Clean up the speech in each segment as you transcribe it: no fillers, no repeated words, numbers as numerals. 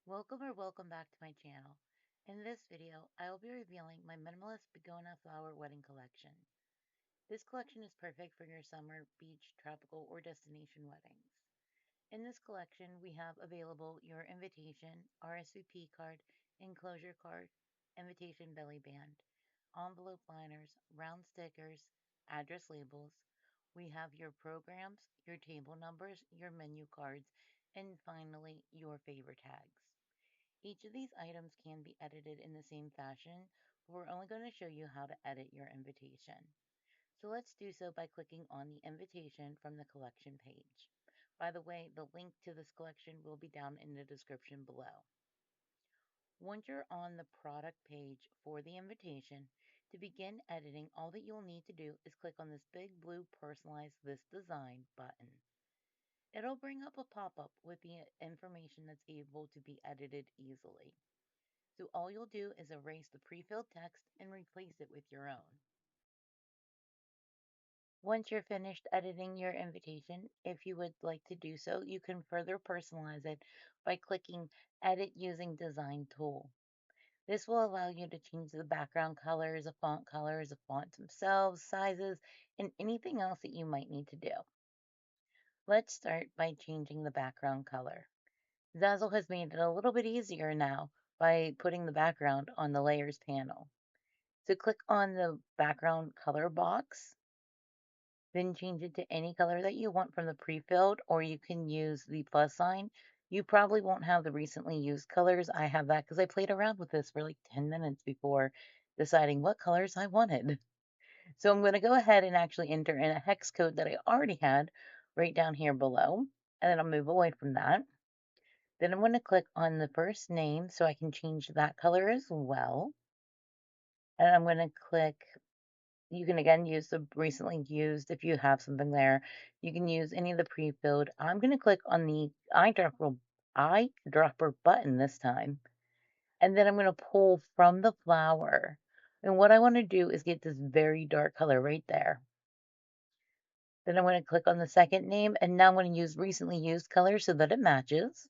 Welcome back to my channel. In this video, I will be revealing my Minimalist Begonia Flower Wedding Collection. This collection is perfect for your summer, beach, tropical, or destination weddings. In this collection, we have available your invitation, RSVP card, enclosure card, invitation belly band, envelope liners, round stickers, address labels. We have your programs, your table numbers, your menu cards, and finally, your favor tags. Each of these items can be edited in the same fashion, but we're only going to show you how to edit your invitation. So let's do so by clicking on the invitation from the collection page. By the way, the link to this collection will be down in the description below. Once you're on the product page for the invitation, to begin editing, all that you'll need to do is click on this big blue Personalize This Design button. It'll bring up a pop-up with the information that's able to be edited easily. So all you'll do is erase the pre-filled text and replace it with your own. Once you're finished editing your invitation, if you would like to do so, you can further personalize it by clicking Edit Using Design Tool. This will allow you to change the background colors, the fonts themselves, sizes, and anything else that you might need to do. Let's start by changing the background color. Zazzle has made it a little bit easier now by putting the background on the Layers panel. So click on the background color box, then change it to any color that you want from the pre-filled, or you can use the plus sign. You probably won't have the recently used colors. I have that because I played around with this for like 10 minutes before deciding what colors I wanted. So I'm going to go ahead and actually enter in a hex code that I already had right down here below, and then I'll move away from that. Then I'm going to click on the first name so I can change that color as well. And I'm going to click. You can again use the recently used if you have something there. You can use any of the pre-filled. I'm going to click on the eyedropper button this time. And then I'm going to pull from the flower. And what I want to do is get this very dark color right there. Then I'm going to click on the second name, and now I'm going to use recently used color so that it matches.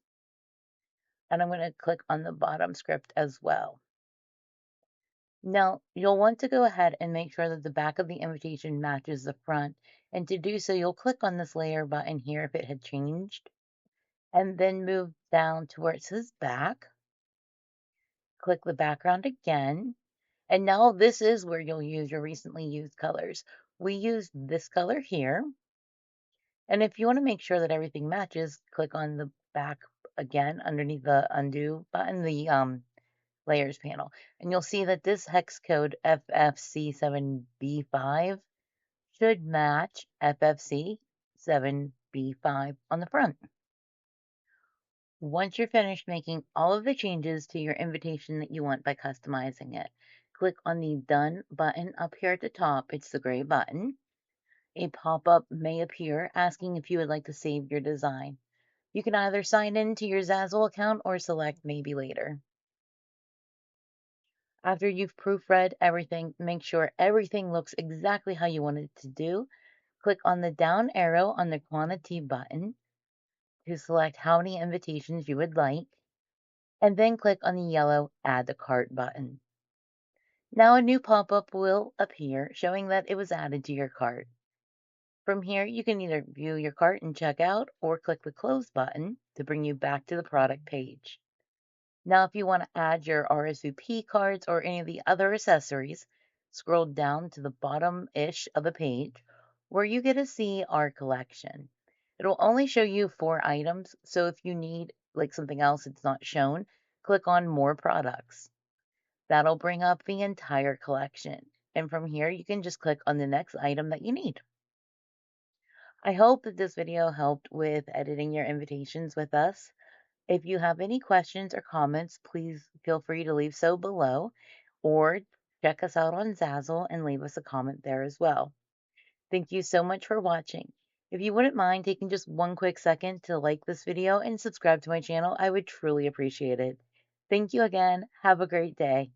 And I'm going to click on the bottom script as well. Now, you'll want to go ahead and make sure that the back of the invitation matches the front. And to do so, you'll click on this layer button here if it had changed, and then move down to where it says back. Click the background again. And now this is where you'll use your recently used colors. We used this color here. And if you want to make sure that everything matches, click on the back again underneath the undo button, the layers panel. And you'll see that this hex code FFC7B5 should match FFC7B5 on the front. Once you're finished making all of the changes to your invitation that you want by customizing it, click on the Done button up here at the top. It's the gray button. A pop-up may appear asking if you would like to save your design. You can either sign in to your Zazzle account or select Maybe Later. After you've proofread everything, make sure everything looks exactly how you want it to do. Click on the down arrow on the quantity button to select how many invitations you would like, and then click on the yellow Add to Cart button. Now a new pop-up will appear showing that it was added to your cart. From here, you can either view your cart and check out, or click the Close button to bring you back to the product page. Now, if you want to add your RSVP cards or any of the other accessories, scroll down to the bottom-ish of the page where you get to see our collection. It'll only show you 4 items, so if you need like something else that's not shown, click on More Products. That'll bring up the entire collection. And from here, you can just click on the next item that you need. I hope that this video helped with editing your invitations with us. If you have any questions or comments, please feel free to leave so below, or check us out on Zazzle and leave us a comment there as well. Thank you so much for watching. If you wouldn't mind taking just one quick second to like this video and subscribe to my channel, I would truly appreciate it. Thank you again. Have a great day.